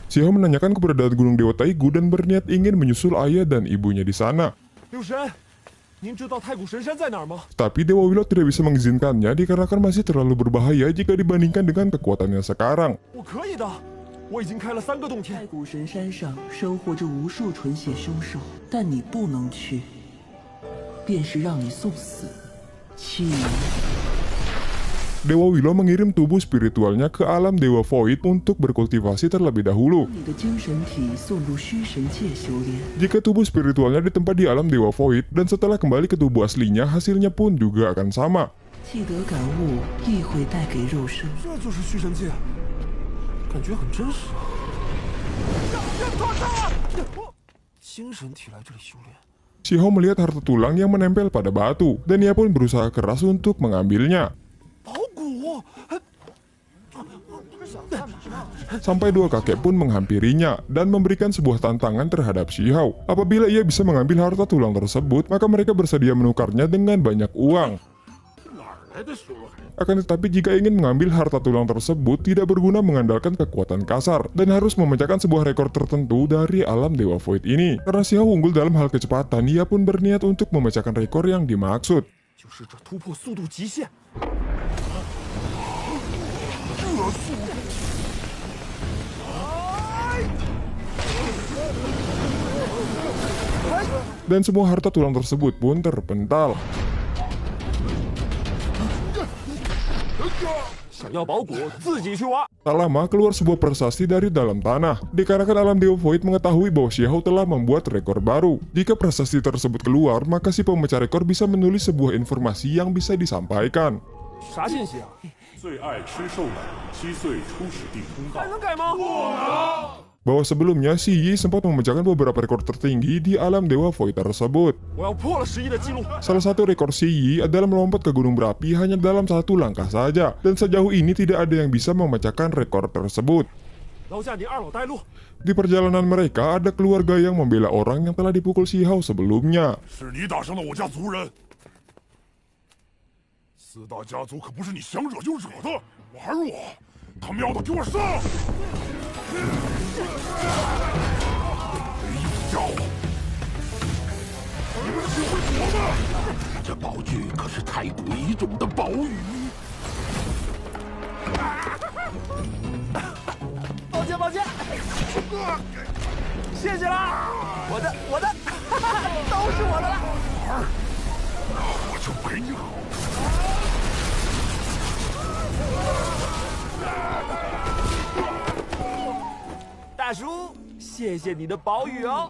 Si Hao menanyakan keberadaan Gunung Dewa Taigu dan berniat ingin menyusul ayah dan ibunya di sana. 六神，您知道太古神山在哪儿吗？ Tapi Dewa Willow tidak bisa mengizinkannya dikarenakan masih terlalu berbahaya jika dibandingkan dengan kekuatannya sekarang. 我可以的，我已经开了3个洞天太。古神山上生活着无数纯血凶兽，但你不能去，便是让你送死。去。 Dewa Willow mengirim tubuh spiritualnya ke alam Dewa Void untuk berkultivasi terlebih dahulu. 你的精神体送入虚神界修炼。 Jika tubuh spiritualnya ditempa di alam Dewa Void dan setelah kembali ke tubuh aslinya, hasilnya pun juga akan sama. 记得感悟亦会带给肉身。这就是虚神界，感觉很真实啊！让团他！精神体来这里修炼。 Si Hao melihat harta tulang yang menempel pada batu, dan ia pun berusaha keras untuk mengambilnya. 宝骨， Sampai dua kakek pun menghampirinya dan memberikan sebuah tantangan terhadap si Hao. Apabila ia bisa mengambil harta tulang tersebut, maka mereka bersedia menukarnya dengan banyak uang. Akan tetapi jika ingin mengambil harta tulang tersebut, tidak berguna mengandalkan kekuatan kasar dan harus memecahkan sebuah rekor tertentu dari alam Dewa Void ini. Karena si Hao unggul dalam hal kecepatan, ia pun berniat untuk memecahkan rekor yang dimaksud. 就是这突破速度极限。Dan semua harta tulang tersebut pun terpental. 想要宝骨，自己去挖。 Tak lama keluar sebuah prasasti dari dalam tanah. Dikarenakan alam Dewa Void mengetahui bahwa si Hao telah membuat rekor baru. Jika prasasti tersebut keluar, maka si pemecah rekor bisa menulis sebuah informasi yang bisa disampaikan. 啥信息啊？最爱吃兽奶，7岁初始地通道还。能改吗？ Bahwa sebelumnya si Yi sempat memecahkan beberapa rekor tertinggi di alam Dewa Void tersebut. 我要破了11的记录。 Salah satu rekor si Yi adalah melompat ke gunung berapi hanya dalam 1 langkah saja. Dan sejauh ini tidak ada yang bisa memecahkan rekor tersebut. 劳驾您2老带路。 Di perjalanan mereka ada keluarga yang membela orang yang telah dipukul si Hao sebelumnya. 是你打伤了我家族人。四大家族可不是你想惹就惹的，玩我！他喵的，给我上！没家伙，你们只会躲吗？这宝具可是太古遗种的宝羽。 抱歉抱歉，谢谢啦！我的，都是我的了。我就陪你好。 大叔，谢谢你的宝语哦。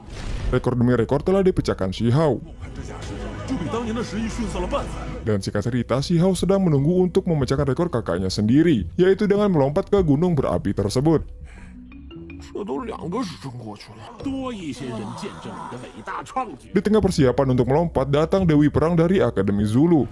Rekor demi rekor telah dipecahkan si Hao. 这架势就比当年的11逊色了半载。 Dan singkat cerita, si Hao sedang menunggu untuk memecahkan rekor kakaknya sendiri, yaitu dengan melompat ke gunung berapi tersebut. 这都2个时辰过去了。多一些人见证你的伟大创举。 Di tengah persiapan untuk melompat, datang Dewi Perang dari Akademi Zulu.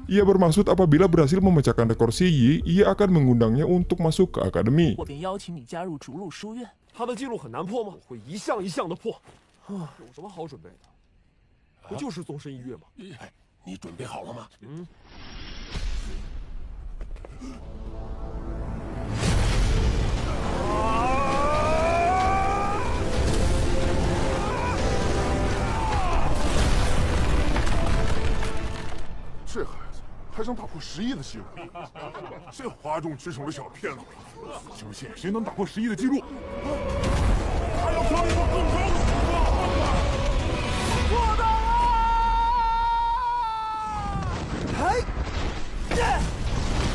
Ia bermaksud apabila berhasil memecahkan rekor si Yi, ia akan mengundangnya untuk masuk ke akademi. 我便邀请你加入逐鹿书院。他的记录很难破吗？我会一项一项的破。有什么好准备的？不就是纵身一跃吗？哎，你准备好了吗？这孩子还想打破11的记录，这哗众取宠的小骗子！究竟谁能打破11的记录？还要创一个更高的记录！做到了！哎，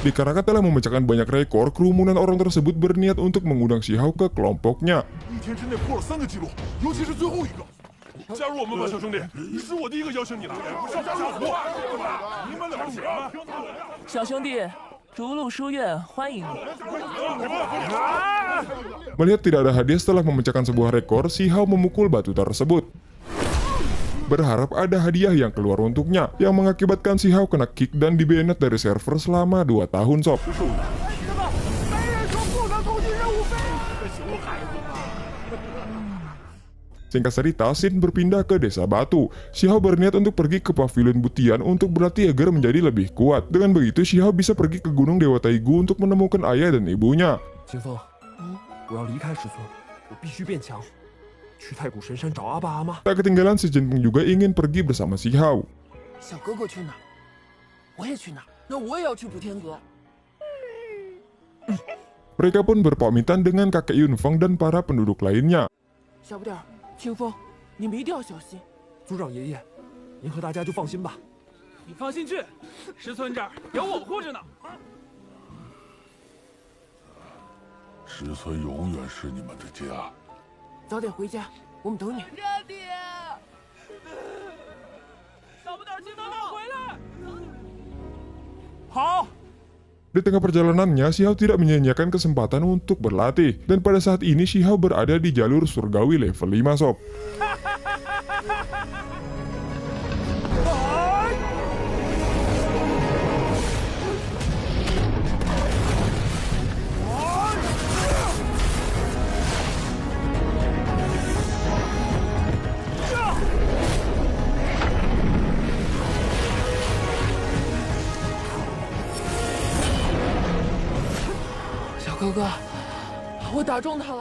Dikarenakan telah memecahkan banyak rekor, kerumunan orang tersebut berniat untuk mengundang si Hao ke kelompoknya. 一天之内破了3个记录，尤其是最后一个。加入我们吧，小兄弟！是我第一个邀请你的，上家伙！你们俩行吗？小兄弟，逐鹿书院欢迎你。 Melihat tidak ada hadiah setelah memecahkan sebuah rekor, si Hao memukul batu tersebut. Berharap ada hadiah yang keluar untuknya, yang mengakibatkan si Hao kena kick dan dibanet dari server selama 2 tahun sob. 没人说不能攻击任务飞。Singkat cerita, Shin berpindah ke desa batu. Xiao berniat untuk pergi ke pavilion Butian untuk berlatih agar menjadi lebih kuat. Dengan begitu, Xiao bisa pergi ke Gunung Dewa Taigu untuk menemukan ayah dan ibunya. 清风，我要离开师尊，我必须变强，去太古神山找阿爸阿妈。 Tak ketinggalan, si Jinpeng juga ingin pergi bersama Xiao. 小哥哥去哪儿，我也去哪儿。那我也要去补天阁。 Mereka pun berpamitan dengan kakek Yunfeng dan para penduduk lainnya. 小不点儿，清风，你们一定要小心。族长爷爷，您和大家就放心吧。你放心去，石村这儿有我护着呢。 石村永远是你们的家。 早点回家，我们等你。小不点儿，记得慢回来。好。 Di tengah perjalanannya, Xiao tidak menyia-nyiakan kesempatan untuk berlatih. Dan pada saat ini, Xiao berada di jalur surgawi level 5 sob.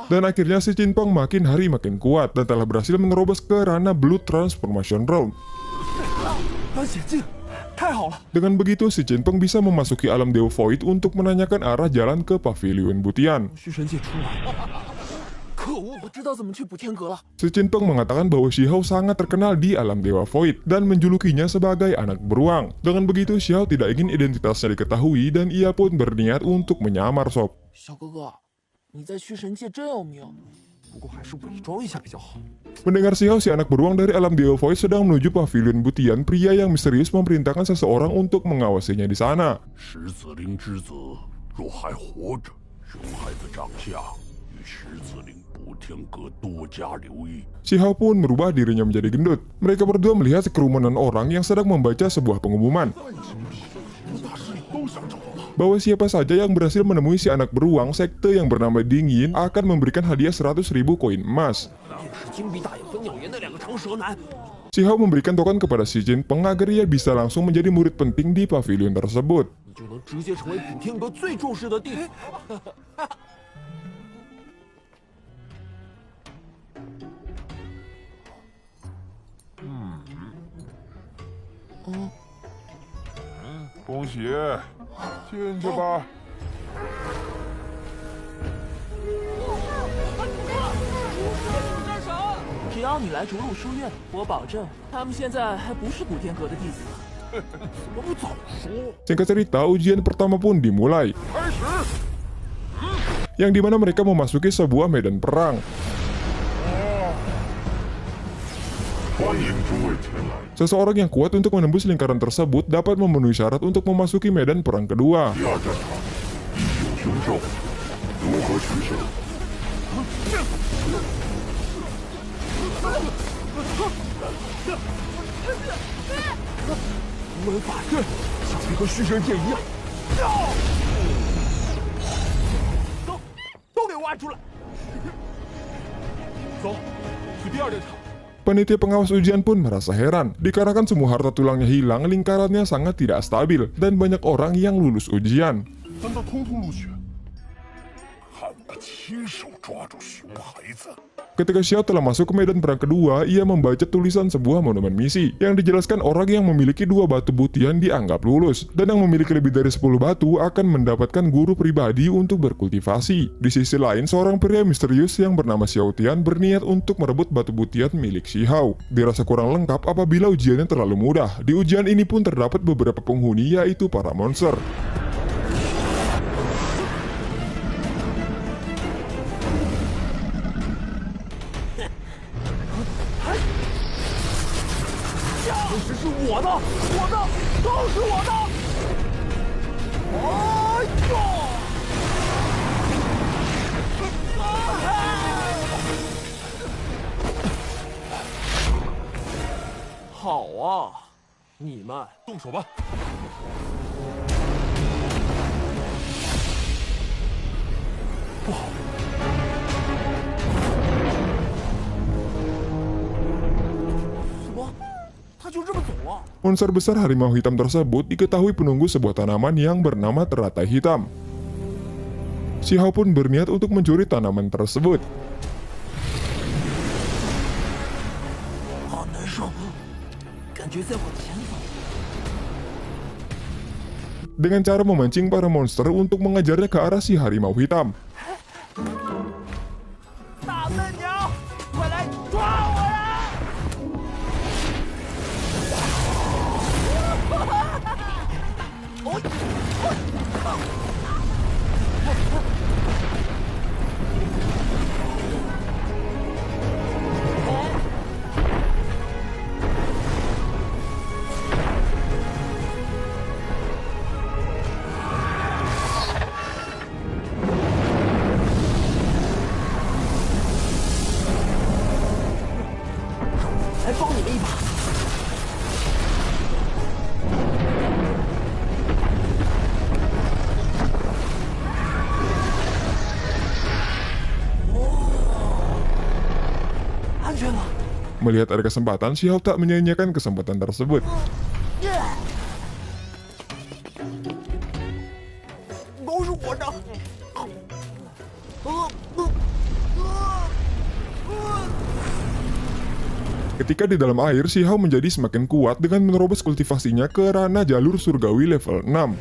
Dan akhirnya si Jinpeng makin hari makin kuat dan telah berhasil menerobos ke ranah Blood Transformation Realm. 安险境，太好了！ Dengan begitu, si Jinpeng bisa memasuki alam Dewa Void untuk menanyakan arah jalan ke pavilion Butian. 虚神界出来，可恶，我知道怎么去补天阁了。 Si Jinpeng mengatakan bahwa Xiao sangat terkenal di alam Dewa Void dan menjulukinya sebagai anak beruang. Dengan begitu, Xiao tidak ingin identitasnya diketahui dan ia pun berniat untuk menyamar sob. 小哥哥，你在虚神界真有名。 不过还是伪装一下比较好。 Mendengar Xiao, si anak beruang dari alam Dewa Void sedang menuju pavilion Butian, pria yang misterius memerintahkan seseorang untuk mengawasinya di sana. 石子灵之子若还活着，熊孩子长相与石子灵补天阁多加留意。 Xiao pun merubah dirinya menjadi gendut. Mereka berdua melihat sekerumunan orang yang sedang membaca sebuah pengumuman 大势力都想找到他。 bahwa siapa saja yang berhasil menemui si anak beruang, sekte yang bernama Dingyin akan memberikan hadiah 100.000 koin emas. 便是金臂大爷和鸟爷那两个长舌男。 Xiao memberikan token kepada si Jinpeng agar ia bisa langsung menjadi murid penting di pavilion tersebut. 你就能直接成为补天阁最重视的弟子。恭喜，进去吧。 只要你来逐鹿书院，我保证他们现在还不是补天阁的弟子。 怎么不早说？ Singkat cerita, ujian pertama pun dimulai, 开始。 yang dimana mereka memasuki sebuah medan perang. 欢迎诸位前来。 Seseorang yang kuat untuk menembus lingkaran tersebut dapat memenuhi syarat untuk memasuki medan perang kedua. 第二战场，一有凶兽，如何取胜？ 无门法阵，想必和虚神界一样。都给挖出来！走，去第二战场。 Panitia pengawas ujian pun merasa heran, dikarenakan semua harta tulangnya hilang, lingkarannya sangat tidak stabil, dan banyak orang yang lulus ujian. 难道通通入选？看我亲手抓住熊孩子！ Ketika Xiao telah masuk ke medan perang kedua, ia membaca tulisan sebuah monumen misi yang dijelaskan orang yang memiliki 2 batu butian dianggap lulus, dan yang memiliki lebih dari 10 batu akan mendapatkan guru pribadi untuk berkultivasi. Di sisi lain, seorang pria misterius yang bernama Xiao Tian berniat untuk merebut batu butian milik Xiao. Dirasa kurang lengkap apabila ujiannya terlalu mudah. Di ujian ini pun terdapat beberapa penghuni, yaitu para monster. 这是我的，都是我的！哎呦！好啊，你们动手吧。不好！他就这么走了。 Monster besar harimau hitam tersebut diketahui penunggu sebuah tanaman yang bernama teratai hitam. Xiao pun berniat untuk mencuri tanaman tersebut. 好难受，感觉在往前走。 Dengan cara memancing para monster untuk mengajarnya ke arah si harimau hitam. 大笨鸟，快来抓我呀！来帮你们一把。安全了。 Melihat ada kesempatan, Xiao tak menyia-nyiakan kesempatan tersebut. 都是我的。Ketika di dalam air, Xiao menjadi semakin kuat dengan menerobos kultivasinya ke ranah jalur surgawi level 6.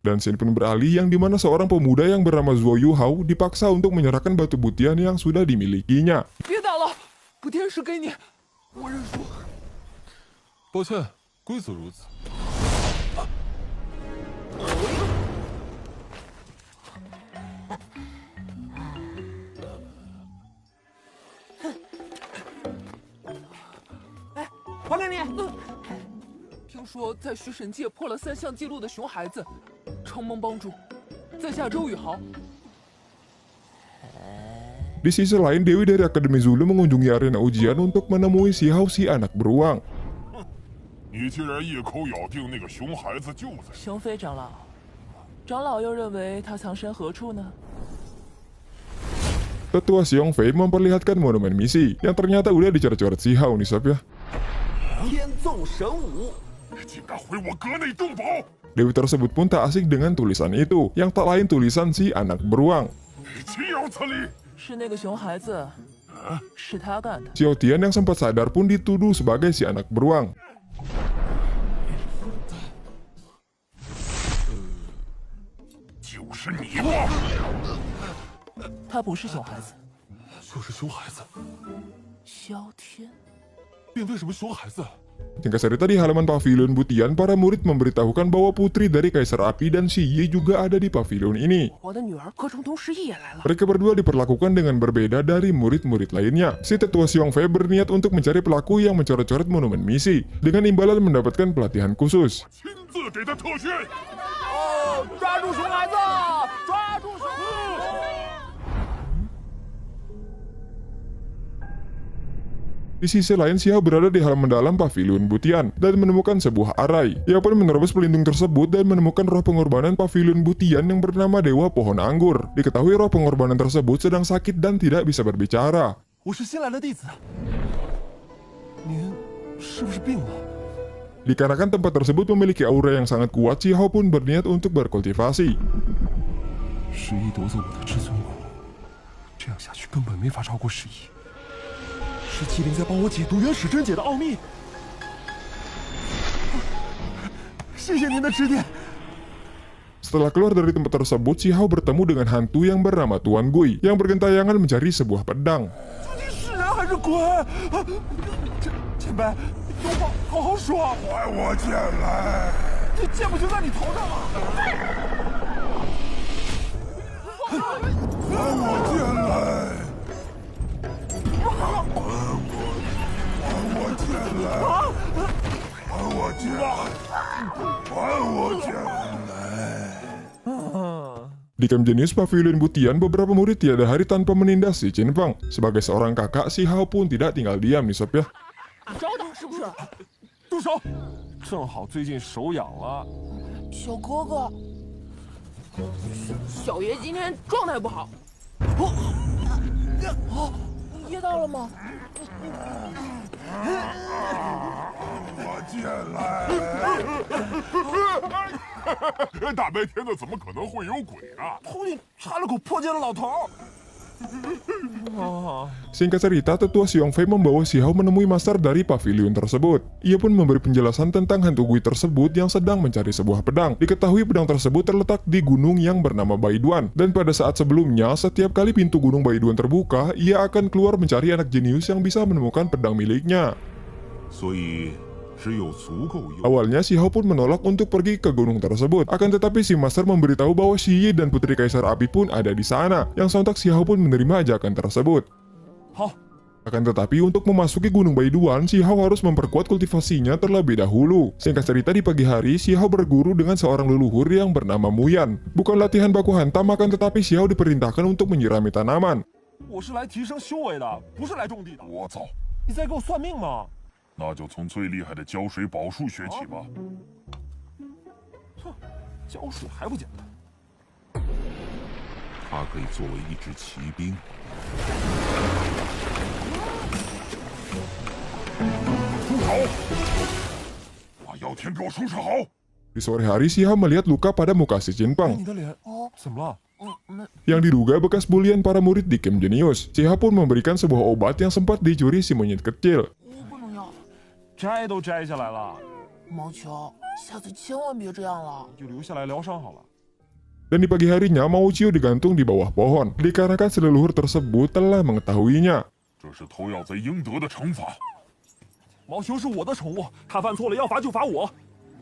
Dan scene pun beralih yang dimana seorang pemuda yang bernama Zuo Yuhao dipaksa untuk menyerahkan batu butian yang sudah dimilikinya. 别打了，补天石给你，我认输。抱歉，规则如此。 还给你。听说在徐神界破了3项纪录的熊孩子，承蒙帮助，在下周宇豪。 Di sisi lain, Dewi dari Akademi Zulu mengunjungi arena ujian untuk menemui Xiao si anak beruang. 你竟然一口咬定那个熊孩子就在……熊飞长老，长老又认为他藏身何处呢？ Tetua Xiong Fei memperlihatkan monumen misi yang ternyata udah dicoret-coret Xiao nih sob ya. 天纵神武，竟敢毁我阁内洞宝！ Dewi tersebut pun tak asik dengan tulisan itu, yang tak lain tulisan si anak beruang. 岂有此理！ 是那个熊孩子，是他干的。 Xiao Tian yang sempat sadar pun dituduh sebagai si anak beruang. 就是你吧！他不是熊孩子，就是熊孩子，萧天。 便为什么熊孩子？ Singkat cerita, di halaman pavilion Butian, para murid memberitahukan bahwa putri dari Kaisar Api dan si Yi juga ada di pavilion ini. 我的女儿柯城同时也来了。 Mereka berdua diperlakukan dengan berbeda dari murid-murid lainnya. Si tetua Xiong Fei berniat untuk mencari pelaku yang mencoret-coret monumen misi, dengan imbalan mendapatkan pelatihan khusus. 亲自给他特训。哦，抓住熊孩子！抓住熊孩子！ Di sisi lain, Xiao berada di halaman dalam pavilion Butian dan menemukan sebuah arai. Ia pun menerobos pelindung tersebut dan menemukan roh pengorbanan pavilion Butian yang bernama Dewa Pohon Anggur. Diketahui roh pengorbanan tersebut sedang sakit dan tidak bisa berbicara. 我是新来的弟子，您是不是病了？ Dikarenakan tempat tersebut memiliki aura yang sangat kuat, Xiao pun berniat untuk berkultivasi. 十一夺走我的至尊骨，这样下去根本没法超过十一。是麒麟在帮我解读原始真解的奥秘。谢谢您的指点。 Setelah keluar dari tempat tersebut, Xiao bertemu dengan hantu yang bernama Tuan Gui yang bergentayangan mencari sebuah pedang. 究竟是人还是鬼？前辈，有话好好说。还我剑来！这剑不就在你头上吗？还我剑来！还我剑来！还我剑来！还我剑来！ Di Camp Genius Pavilion Butian, beberapa murid tiada hari tanpa menindas si Chen Fang. Sebagai seorang kakak, Xiao pun tidak tinggal diam nih sob ya. 招打是不是？住手！正好最近手痒了。小哥哥，小爷今天状态不好。噎到了吗？我进来！大白天的怎么可能会有鬼啊？头里插了口破剑的老头。 Singkat cerita, tetua Xiong Fei membawa Xiao menemui master dari pavilion tersebut. Ia pun memberi penjelasan tentang hantu Gui tersebut yang sedang mencari sebuah pedang. Diketahui pedang tersebut terletak di gunung yang bernama Baiduan. Dan pada saat sebelumnya, setiap kali pintu gunung Baiduan terbuka, ia akan keluar mencari anak jenius yang bisa menemukan pedang miliknya. Awalnya Xiao pun menolak untuk pergi ke gunung tersebut. Akan tetapi si master memberitahu bahwa Xi Yi dan Putri Kaisar Api pun ada di sana. Yang sontak Xiao pun menerima ajakan tersebut. Akan tetapi untuk memasuki gunung Baiduan, Xiao harus memperkuat kultivasinya terlebih dahulu. Singkat cerita, di pagi hari Xiao berguru dengan seorang leluhur yang bernama Muyan. Bukan latihan baku hantam, akan tetapi Xiao diperintahkan untuk menyirami tanaman. 我是来提升修为的，不是来种地的。我操！你在给我算命吗？ 那就从最厉害的浇水宝术学起吧。哼，浇水还不简单？它可以作为一支骑兵。住手！把药田给我收拾好。 Di sore hari, Xiao melihat luka pada muka si Jinpeng 你的脸怎么了？ yang diduga bekas bulian para murid di Camp Genius. Xiao pun memberikan sebuah obat yang sempat dicuri si monyet kecil. 不能要，摘都摘下来了，毛球，下次千万别这样了。就留下来疗伤好了。 Dan di pagi harinya, Mao Qiu digantung di bawah pohon, dikarenakan si leluhur tersebut telah mengetahuinya. 这是偷药贼应得的惩罚。毛球是我的宠物，他犯错了要罚就罚我。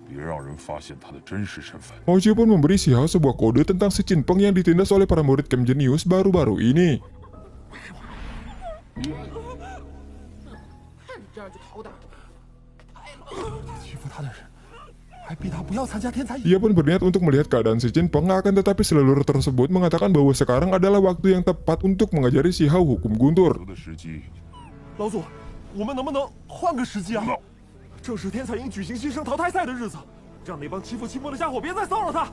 别让人发现他的真实身份。 Mao Qiu pun memberi Xiao sebuah kode tentang si Jinpeng yang ditindas oleh para murid Camp Genius baru-baru ini. 这样就好点。欺负他的人，还逼他不要参加天才。 Ia pun berniat untuk melihat keadaan si Jinpeng, akan tetapi si leluhur tersebut mengatakan bahwa sekarang adalah waktu yang tepat untuk mengajari Xiao hukum guntur. 的时机。老祖，我们能不能换个时机啊？ 正是天彩营举行新生淘汰赛的日子，让那帮欺负期末的家伙别再骚扰他。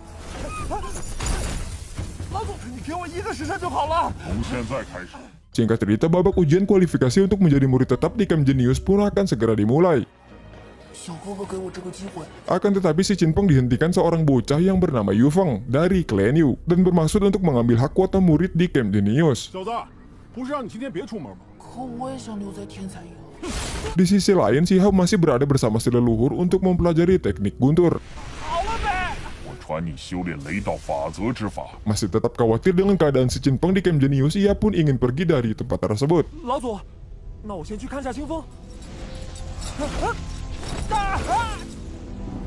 老祖，你给我1个时辰就好了。从现在开始， Singkat cerita, babak ujian kualifikasi untuk menjadi murid tetap di Camp Genius pun akan segera dimulai. 小哥哥给我这个机会， Akan tetapi si Jinpeng dihentikan seorang bocah yang bernama Yu Feng dari klan Yu dan bermaksud untuk mengambil hak kuota murid di Camp Genius. 小子，不是让你今天别出门吗？ 可我也想留在天才营。 Di sisi lain, Xiao masih berada bersama si leluhur untuk mempelajari teknik guntur. 我传你修炼雷道法则之法。 Masih tetap khawatir dengan keadaan si Jinpeng di Camp Genius, ia pun ingin pergi dari tempat tersebut. 老祖，那我先去看下清风。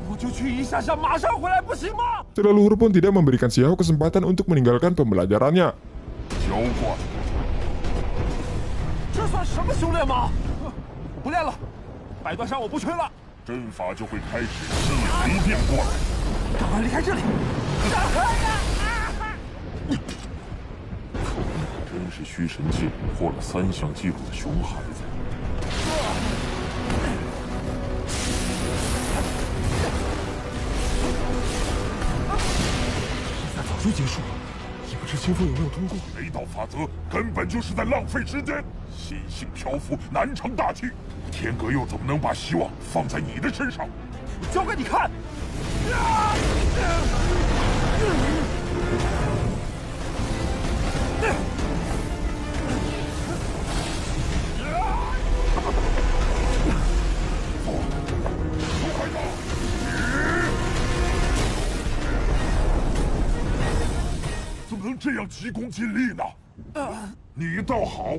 我就去一下下，马上回来，不行吗？ Si leluhur pun tidak memberikan Xiao kesempatan untuk meninggalkan pembelajarannya. 浇灌，这算什么修炼吗？不练了，百断山我不吹了，阵法就会开始吸引雷电过来。赶快离开这里！真是虚神界破了3项记录的熊孩子。比赛早就结束了，也不知清风有没有通过。雷道法则根本就是在浪费时间，心性漂浮，难成大器。天阁又怎么能把希望放在你的身上？我教给你看！怎么能这样急功近利呢？你倒好，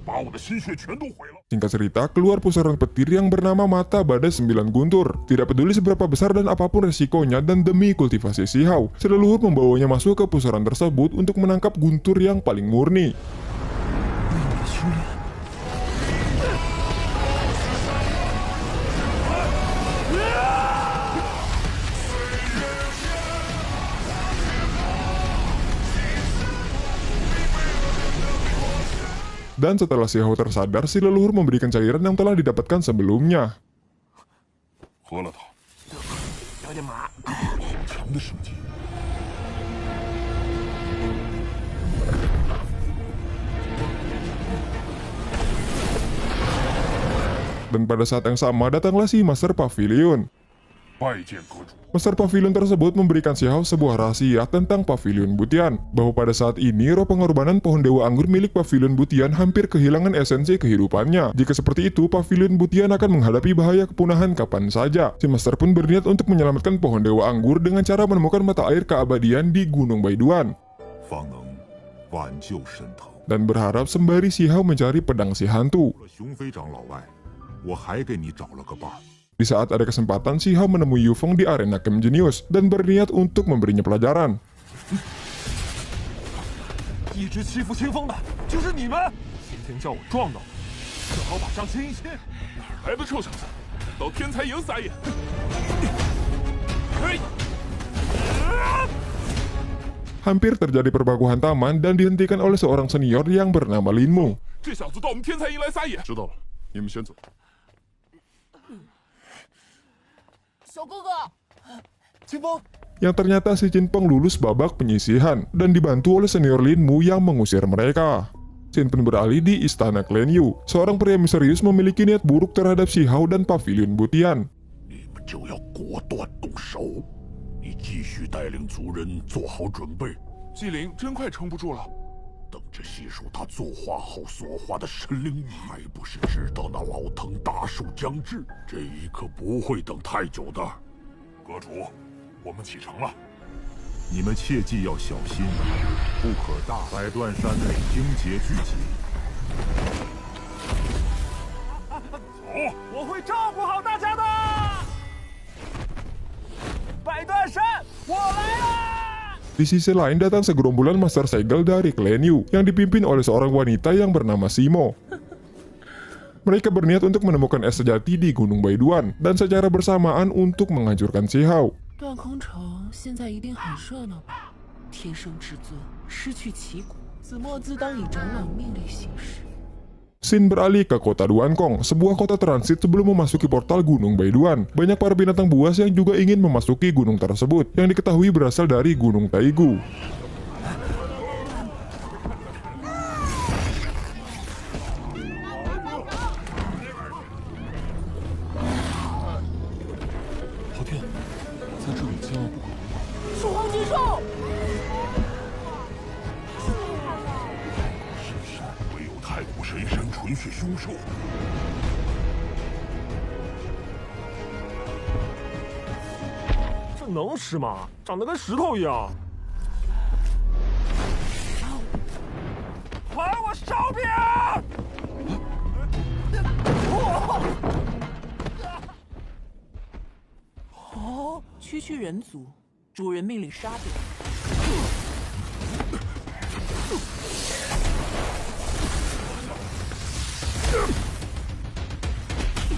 把我的心血全都毁了。 Singkat cerita, keluar pusaran petir yang bernama Mata Badai 9 Guntur. Tidak peduli seberapa besar dan apapun resikonya dan demi kultivasi Xiao, si leluhur membawanya masuk ke pusaran tersebut untuk menangkap guntur yang paling murni. Dan setelah Xiao tersadar, si leluhur memberikan cairan yang telah didapatkan sebelumnya. 喝了它，有点麻。好强的生机！ Dan pada saat yang sama datanglah si Master Pavilion. 拜见阁主。 Master Pavilion tersebut memberikan Xiao sebuah rahasia tentang Pavilion Butian, bahwa pada saat ini roh pengorbanan pohon dewa anggur milik Pavilion Butian hampir kehilangan esensi kehidupannya. Jika seperti itu, Pavilion Butian akan menghadapi bahaya kepunahan kapan saja. Si Master pun berniat untuk menyelamatkan pohon dewa anggur dengan cara menemukan mata air keabadian di Gunung Baiduan, 方能挽救神藤。 dan berharap sembari Xiao mencari pedang si hantu. 除了熊飞长老外，我还给你找了个伴儿。 Di saat ada kesempatan, Xiao menemui Yufeng di arena Camp Genius dan berniat untuk memberinya pelajaran. 一直欺负清风的就是你们！先前叫我撞到，正好把伤亲一亲。哪儿来的臭小子，到天才营撒野！嘿， Hampir terjadi perbakuhan taman dan dihentikan oleh seorang senior yang bernama Linmu. 这小子到我们天才营来撒野。知道了，你们先走。 小哥哥， 清风， Yang ternyata si Jinpeng lulus babak penyisihan dan dibantu oleh senior Linmu yang mengusir mereka. Xin pun beralih di istana Clan Yu. Seorang pria misterius memiliki niat buruk terhadap Xiao dan Pavilion Butian. 你们就要果断动手，你继续带领族人做好准备。纪灵真快撑不住了，等着吸收他作化后所化的神灵液，还不是直到那老藤大树将至，这一刻不会等太久的。阁主，我们启程了，你们切记要小心，不可大百断山内精竭聚集。走，我会照顾好大家的。百断山，我来了！ Di sisi lain datang segerombolan Master Segel dari Clan Yu yang dipimpin oleh seorang wanita yang bernama Simo. Mereka berniat untuk menemukan es sejati di Gunung Baiduan dan secara bersamaan untuk menghancurkan Xiao. 断空城现在一定很热闹吧？天生至尊失去旗鼓，子墨自当以长老命令行事。 Xin beralih ke kota Duankong, sebuah kota transit sebelum memasuki portal Gunung Baiduan. Banyak para binatang buas yang juga ingin memasuki gunung tersebut, yang diketahui berasal dari Gunung Taigu. 昊天，在这里千万不可。树皇巨兽，深山唯有太古神山纯血凶兽。这能吃吗？长得跟石头一样。还我烧饼！哦，区区人族，主人命令杀掉。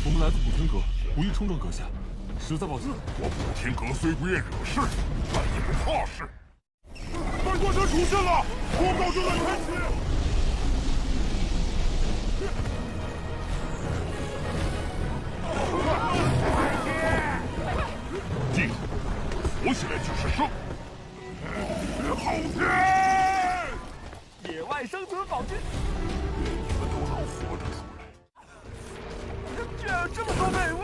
我们来自普天阁，无意冲撞阁下，实在抱歉。我普天阁虽不愿惹事，但也不怕事。百断山出现了，公告正在开启。记住，活起来就是胜。昊天，野外生存宝具，你们都能活着出来。 居然有这么多美味！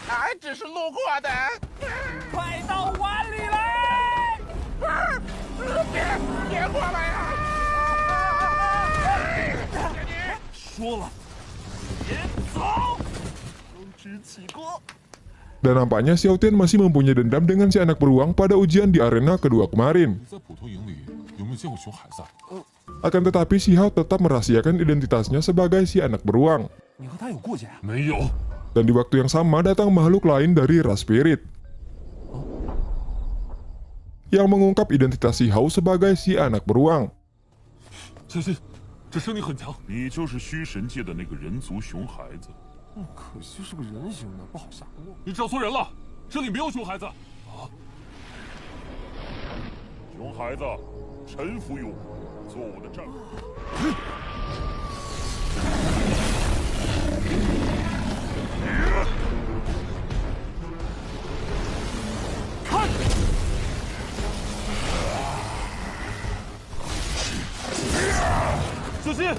俺只是路过的。快到碗里来！别过来呀！说了，别走！收之起锅。 Dan nampaknya Xiao Tian masih mempunyai dendam dengan si anak beruang pada ujian di arena kedua kemarin. 你在普通营里有没有见过熊孩子？ Akan tetapi Xiao tetap merahasiakan identitasnya sebagai si anak beruang. 你和他有过节？没有， Dan di waktu yang sama datang makhluk lain dari ras spirit yang mengungkap identitas Xiao sebagai si anak beruang. 小心，这声音很强。你就是虚神界的那个人族熊孩子。 可惜是个人形的，不好下锅。你找错人了，这里没有熊孩子。熊孩子，臣服于我，做我的战俘。看，小心！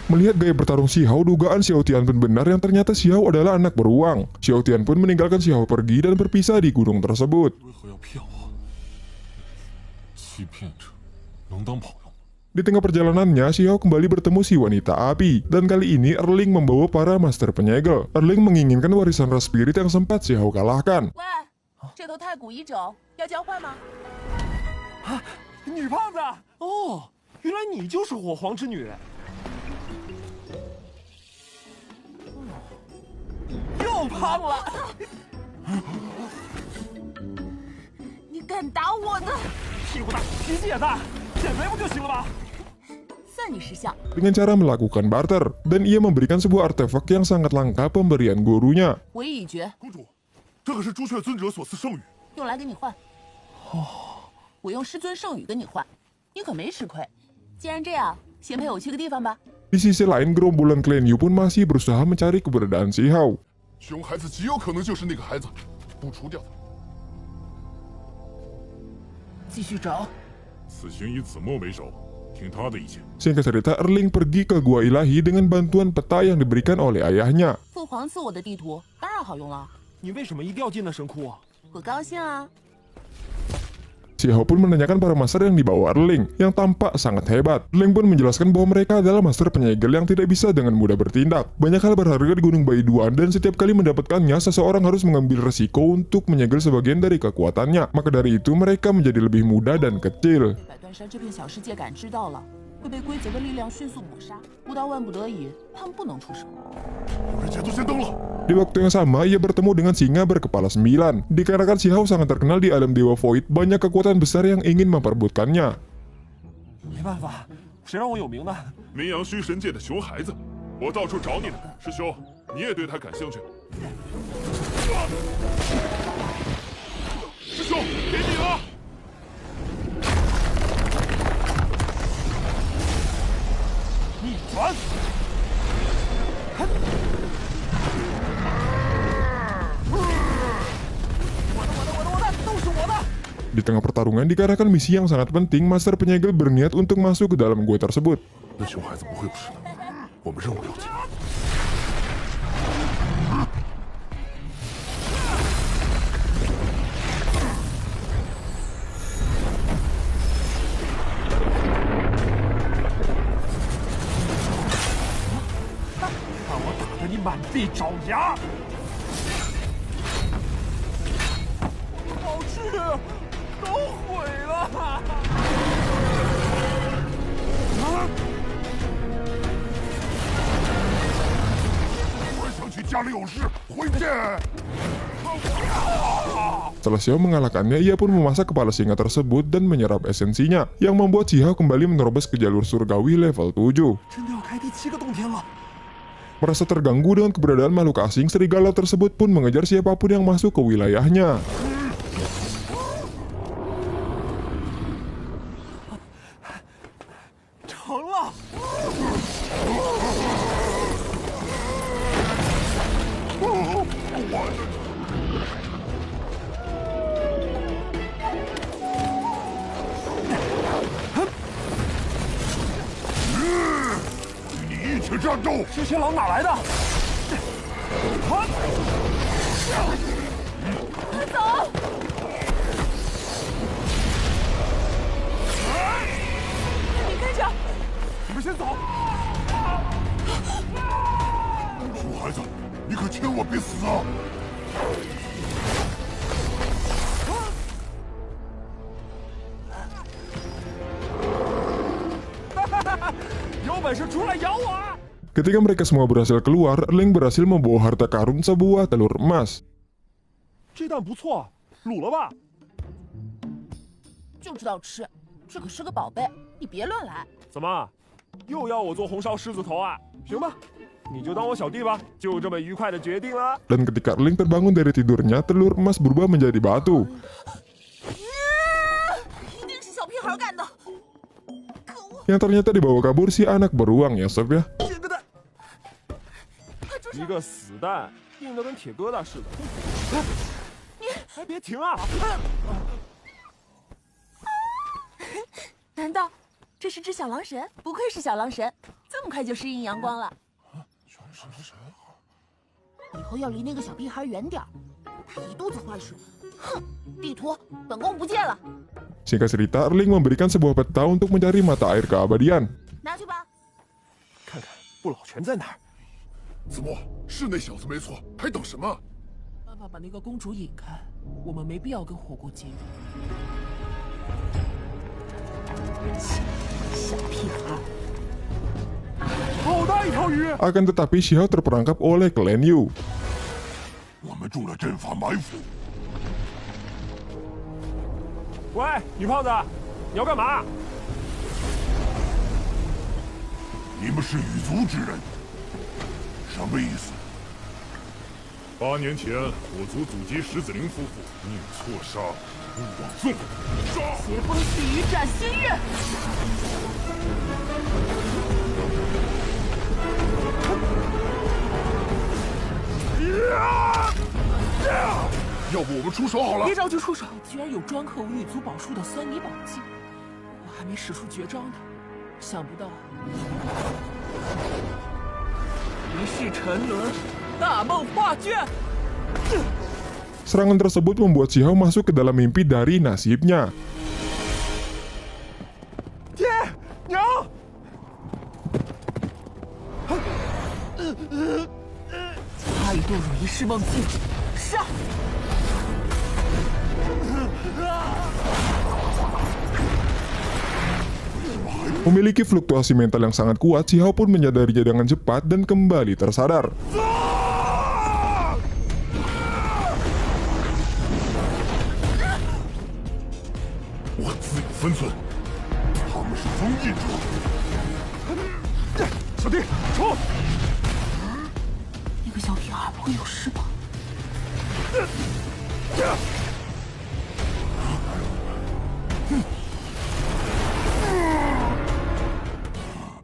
Melihat gaya bertarung Xiao, dugaan Xiao Tian pun benar yang ternyata Xiao adalah anak beruang. Xiao Tian pun meninggalkan Xiao pergi dan berpisah di gunung tersebut. 为何要骗我？欺骗者能当朋友吗？ Di tengah perjalanannya, Xiao kembali bertemu si wanita api. Dan kali ini Erling membawa para master penyegel. Erling menginginkan warisan ras spirit yang sempat Xiao kalahkan. 喂，这头太古一种要交换吗？女胖子，哦，原来你就是火皇之女。又胖了，你敢打我的？屁股大，脾气也大，减肥不就行了吗？ 算你识相。 Dengan cara melakukan barter, dan ia memberikan sebuah artefak yang sangat langka pemberian gurunya. 唯一一绝，公主，这可是朱雀尊者所赐圣羽。用来跟你换。我用师尊圣羽跟你换，你可没吃亏。既然这样，先陪我去个地方吧。 Di sisi lain, gerombolan Clan Yu pun masih berusaha mencari keberadaan Xiao. 熊孩子极有可能就是那个孩子，不除掉他。继续找。此行以子墨为首，听他的意见。 Singkat cerita, Erling pergi ke Gua Ilahi dengan bantuan peta yang diberikan oleh ayahnya. 父皇赐我的地图当然好用了，你为什么一定要进那神窟啊？我高兴啊。 Xiao pun menanyakan para master yang dibawa Erling, yang tampak sangat hebat. Erling pun menjelaskan bahwa mereka adalah master penyegel yang tidak bisa dengan mudah bertindak. Banyak hal berharga di Gunung Baiduan, dan setiap kali mendapatkannya, seseorang harus mengambil resiko untuk menyegel sebagian dari kekuatannya. Maka dari itu, mereka menjadi lebih mudah dan kecil. 百断山这片小世界感知到了，会被规则的力量迅速抹杀。不到万不得已，他们不能出手。有人解读先登了。 Di waktu yang sama, ia bertemu dengan singa berkepala 9. Dikarenakan Xiao sangat terkenal di alam Dewa Void, banyak kekuatan besar yang ingin memperebutkannya. 没办法，谁让我有名呢？名扬虚神界的熊孩子，我到处找你呢。师兄，你也对他感兴趣？师兄，给你了。逆转！ Di tengah pertarungan, dikarenakan misi yang sangat penting, master penyegel berniat untuk masuk ke dalam gua tersebut. 那熊孩子不会不是的，我们任务要紧。让我打得你满地找牙！宝具都毁了！我想去家里有事，回见。 Setelah Xiao mengalahkannya, ia pun memasak kepala singa tersebut dan menyerap esensinya, yang membuat Xiao kembali menerobos ke jalur surgawi level 7. 真的要开第7个洞天了！ Merasa terganggu dengan keberadaan makhluk asing, serigala tersebut pun mengejar siapapun yang masuk ke wilayahnya. 成了！ 你一起战斗！这些狼哪来的？走！你跟着。你们先走。熊孩子，你可千万别死啊！ 有本事出来咬我啊！ Ketika mereka semua berhasil keluar, Erling berhasil membawa harta karun sebuah telur emas. 这蛋不错，卤了吧？就知道吃，这可是个宝贝，你别乱来。怎么，又要我做红烧狮子头啊？行吧，你就当我小弟吧，就这么愉快的决定了。 Dan ketika Erling terbangun dari tidurnya, telur emas berubah menjadi batu. 一定是小屁孩干的。可恶！ Yang ternyata dibawa kabur si anak beruang ya, Sob ya. 这个蛋，一个死蛋，硬得跟铁疙瘩似的。你还别停啊！难道这是只小狼神，不愧是小狼神，这么快就适应阳光了。全是神。以后要离那个小屁孩远点儿，他一肚子坏水。哼，地图，本宫不见了。 Singkat cerita, Erling memberikan sebuah peta untuk mencari mata air keabadian. 拿去吧。看看不老泉在哪儿。子墨，是那小子没错，还等什么？爸爸把那个公主引开，我们没必要跟火国结怨。小屁孩。好大一条鱼！ Akan tetapi Xiao terperangkap oleh Clan Yu. 我们中了阵法埋伏。 喂，女胖子，你要干嘛？你们是羽族之人，什么意思？8年前，我族祖籍石子陵夫妇宁错杀，勿枉纵，杀！邪风细雨斩心月。要不我们出手好了？别着急出手，居然有专克无羽族宝术的酸泥宝技，我还没使出绝招呢，想不到一世沉沦，大梦画卷。 Serangan tersebut membuat Xiao masuk ke dalam mimpi dari nasibnya. 爹娘，差一堕入一世梦境，上！ Memiliki fluktuasi mental yang sangat kuat, Xiao pun menyadarinya dengan cepat dan kembali tersadar. 我自有分寸，他们是封印者。小弟，冲！那个小屁孩不会有事吧？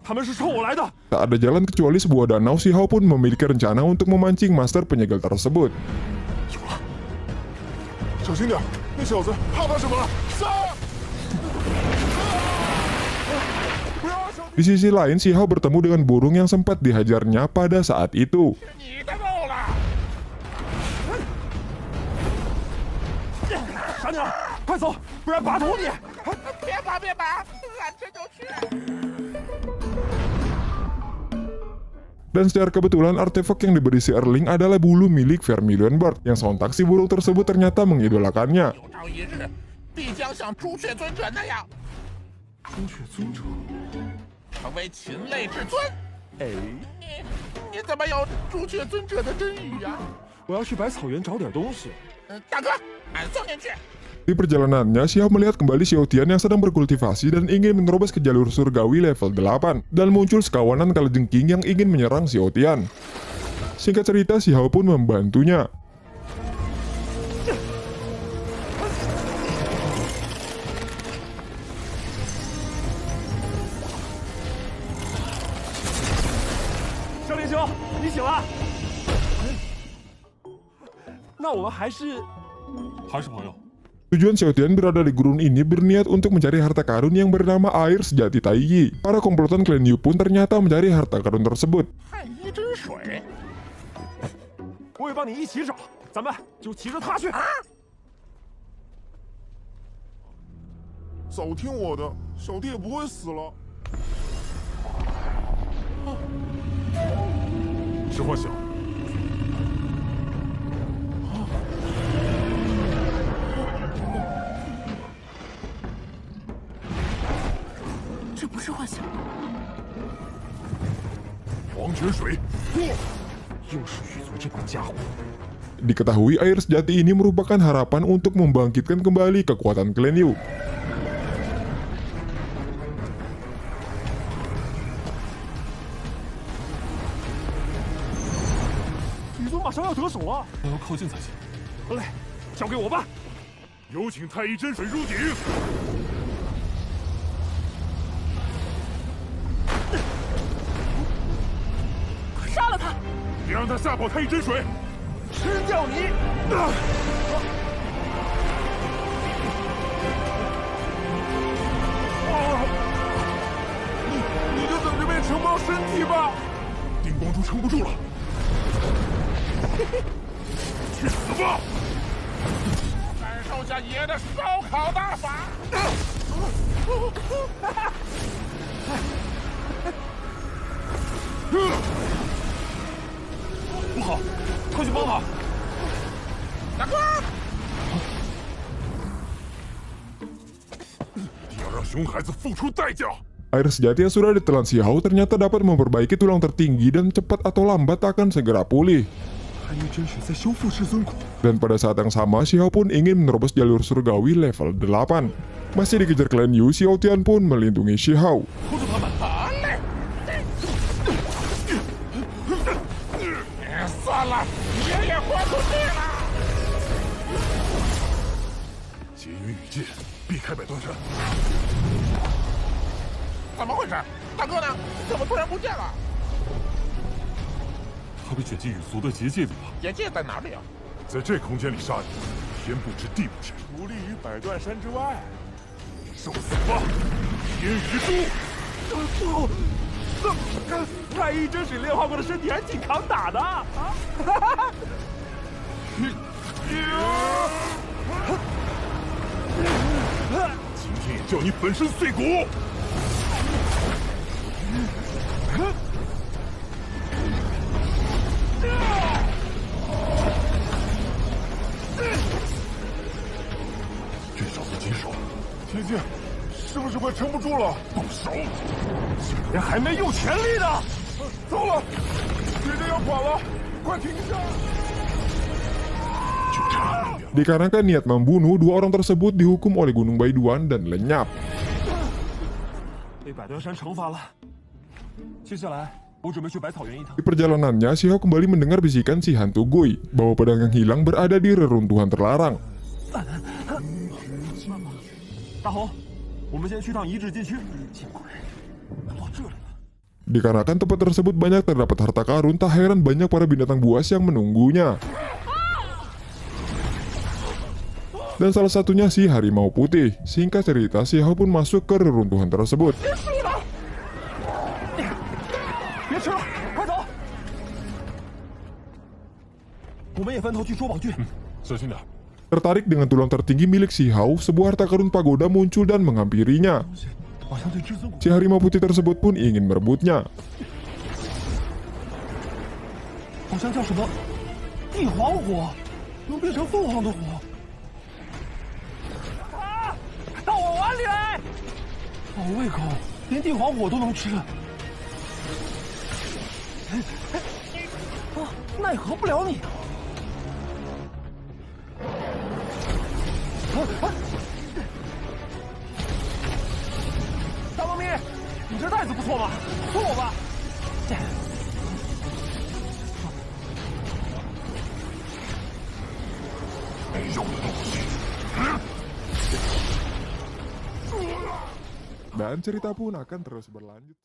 他们是冲我来的。 Tak ada jalan kecuali sebuah danau, Xiao pun memiliki rencana untuk memancing master penyegel tersebut. 有了，小心点，那小子怕什么了？杀！ Di sisi lain, Xiao bertemu dengan burung yang sempat dihajarnya pada saat itu. 你的肉了！傻鸟，快走，不然拔头你！别拔，俺这就去。 Dan secara kebetulan artefak yang diberi si Erling adalah bulu milik Vermilion Bird, yang sontak si burung tersebut ternyata mengidolakannya. 有朝一日，必将像朱雀尊者那样，朱雀尊者，成为禽类至尊。哎，你怎么有朱雀尊者的真语呀、我要去百草园找点东西。大哥，俺送进去。 Di perjalanannya, Xiao melihat kembali Xiaotian yang sedang berkultivasi dan ingin menerobos ke jalur surgawi level 8, dan muncul sekawanan kalajengking yang ingin menyerang Xiaotian. Singkat cerita, Xiao pun membantunya. 小林兄，你醒了？那我们还是朋友。 Tujuan Xiaotian berada di gurun ini berniat untuk mencari harta karun yang bernama air sejati Taiyi. Para komplotan Clan Yu pun ternyata mencari harta karun tersebut. 太医真水，我也帮你一起找，咱们就骑着它去。早听我的，小弟也不会死了。石幻想，这不是幻想，黄泉水，又是羽族这帮家伙。 Diketahui air sejati ini merupakan harapan untuk membangkitkan kembali kekuatan Clan Yu. 羽族马上要得手了，我要靠近才行。来，交给我吧。有请太医真水入鼎。杀了他！别让他吓跑太医真水。 吃掉你！撑不住了，去死吧！感受下爷的烧烤大法。不好，快去帮忙！大哥，一定要让熊孩子付出代价。 Air sejati yang sudah ditelan Xiao ternyata dapat memperbaiki tulang tertinggi dan cepat atau lambat akan segera pulih. 还有真血在修复师尊骨。 Dan pada saat yang sama, Xiao pun ingin menerobos jalur surgawi level 8. Masih dikejar klan Yu, Xiao Tian pun melindungi Xiao. 拖住他们！好嘞！算了，爷爷豁出去了。结缘羽箭，避开百断山。 怎么回事？大哥呢？怎么突然不见了？他被卷进羽族的结界里了。结界在哪里啊？在这空间里杀你，天不知地不知，不利于百断山之外。受死吧！天羽珠！太一真水炼化过的身体还挺抗打的啊！今天也叫你粉身碎骨！ 至少不棘手，姐姐，是不是快撑不住了？动手！人还没用全力呢！糟了，姐姐要跑了，快停下！ 就差一点。 Dikarenakan niat membunuh, dua orang tersebut dihukum oleh Gunung Baiduan dan lenyap. 被百断山惩罚了。接下来，我准备去百草园一趟。 Di perjalanannya, Xiao kembali mendengar bisikan si hantu Gui bahwa pedang yang hilang berada di reruntuhan terlarang. 大红，我们先去趟遗址禁区。见鬼，到这里了。 Dikarenakan tempat tersebut banyak terdapat harta karun, tak heran banyak para binatang buas yang menunggunya. Dan salah satunya si harimau putih. Singkat cerita, Xiao pun masuk ke reruntuhan tersebut. 别吃了，快走！我们也分头去捉宝具。小心点。 Tertarik dengan tulang tertinggi milik Xiao, sebuah harta karun pagoda muncul dan menghampirinya. 好像对至尊骨。 Si harimau putih tersebut pun ingin merebutnya. 好像叫什么地黄火，能变成凤凰的火。啊！到我碗里来！好胃口，连地黄火都能吃。啊，奈何不了你。大猫咪，你这袋子不错嘛，送我吧。没用的东西。 Dan cerita pun akan terus berlanjut.